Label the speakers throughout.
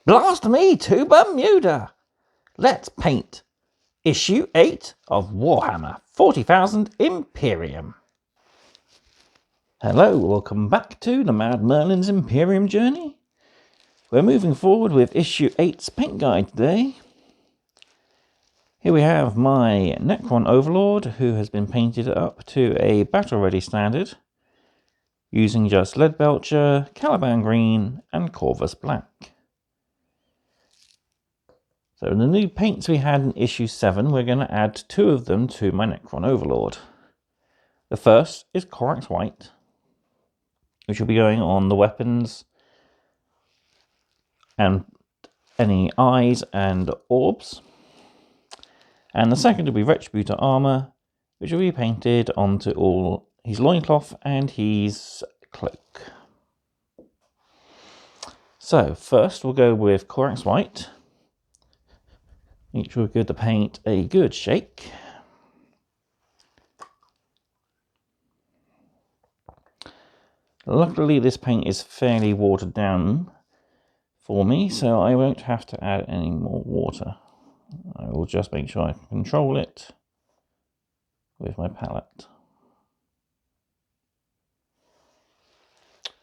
Speaker 1: Blast me to Bermuda! Let's paint issue 8 of Warhammer 40,000 Imperium. Hello, welcome back to the Mad Merlin's Imperium journey. We're moving forward with issue 8's paint guide today. Here we have my Necron Overlord, who has been painted up to a battle-ready standard using just Leadbelcher, Caliban Green and Corvus Black. So the new paints we had in issue 7, we're going to add 2 of them to my Necron Overlord. The first is Corax White, which will be going on the weapons and any eyes and orbs. And the second will be Retributor armor, which will be painted onto all his loincloth and his cloak. So first we'll go with Corax White. Make sure we give the paint a good shake. Luckily this paint is fairly watered down for me, so I won't have to add any more water. I will just make sure I can control it with my palette.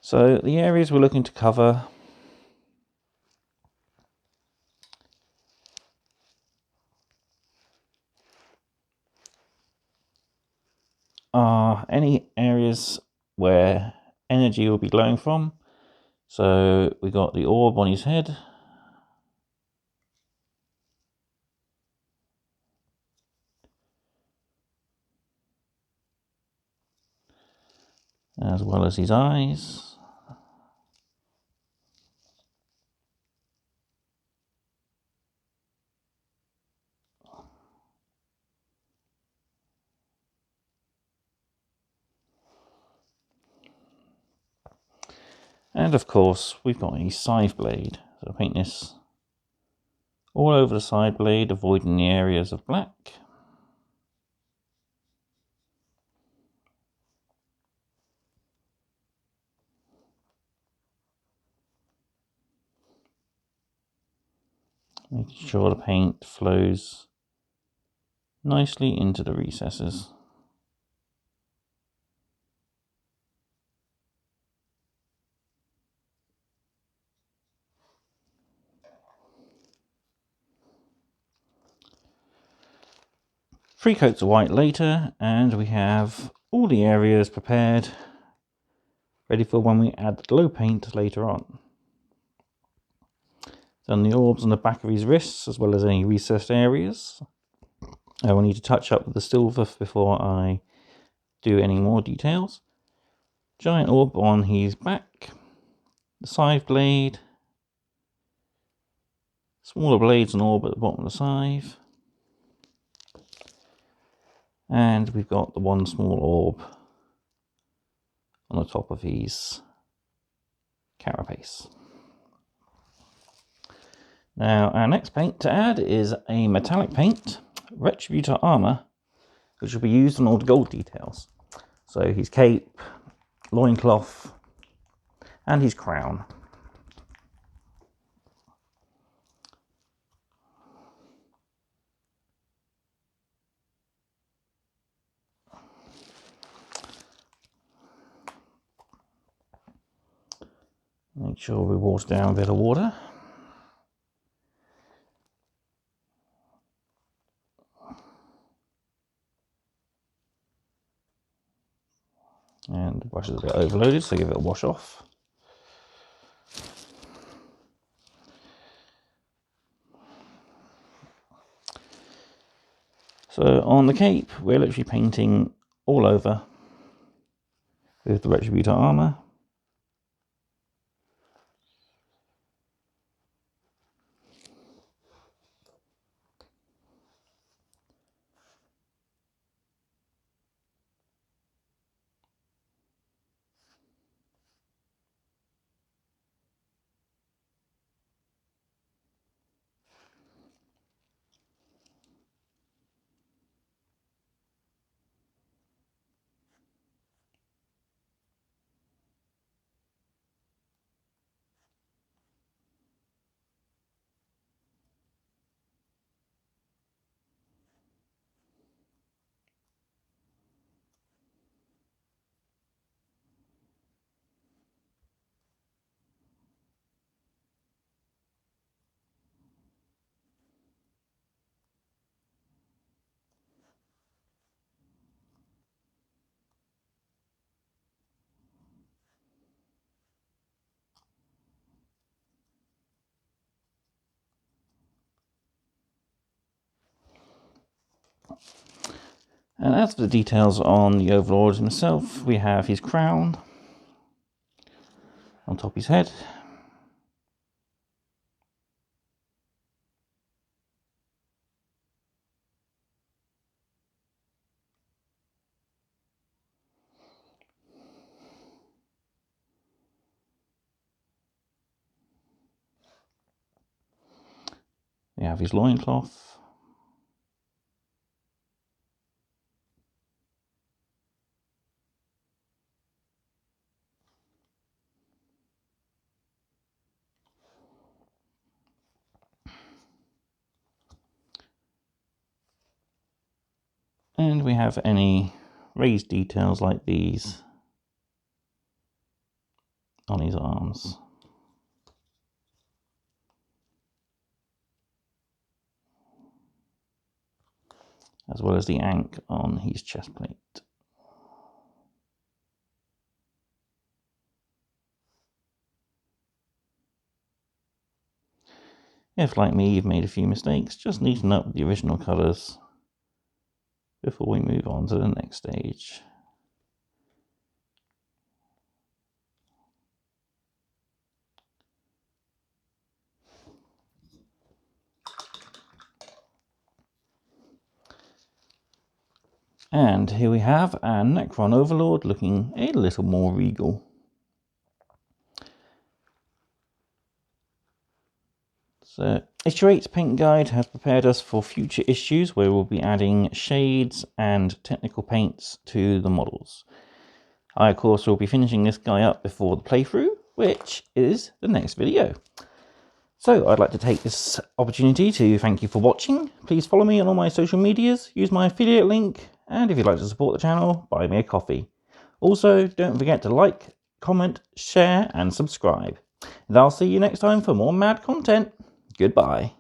Speaker 1: So the areas we're looking to cover are any areas where energy will be glowing from. So we got the orb on his head, as well as his eyes. And of course, we've got a scythe blade. So I'll paint this all over the side blade, avoiding the areas of black. Making sure the paint flows nicely into the recesses. Three coats of white later, and we have all the areas prepared, ready for when we add the glow paint later on. Done the orbs on the back of his wrists, as well as any recessed areas. I will need to touch up with the silver before I do any more details. Giant orb on his back, the scythe blade, smaller blades and orb at the bottom of the scythe. And we've got the one small orb on the top of his carapace. Now our next paint to add is a metallic paint, Retributor armor, which will be used on all the gold details. So his cape, loincloth, and his crown. Make sure we water down a bit of water. And the brush is a bit overloaded, so give it a wash off. So on the cape, we're literally painting all over with the Retributor armor. And as for the details on the Overlord himself, we have his crown on top of his head. We have his loincloth. And we have any raised details like these on his arms. As well as the ankh on his chest plate. If, like me, you've made a few mistakes, just neaten up the original colours before we move on to the next stage. And here we have our Necron Overlord looking a little more regal. So, Issue 8's paint guide has prepared us for future issues where we'll be adding shades and technical paints to the models. I, of course, will be finishing this guy up before the playthrough, which is the next video. So, I'd like to take this opportunity to thank you for watching. Please follow me on all my social medias, use my affiliate link, and if you'd like to support the channel, buy me a coffee. Also, don't forget to like, comment, share, and subscribe. And I'll see you next time for more mad content. Goodbye.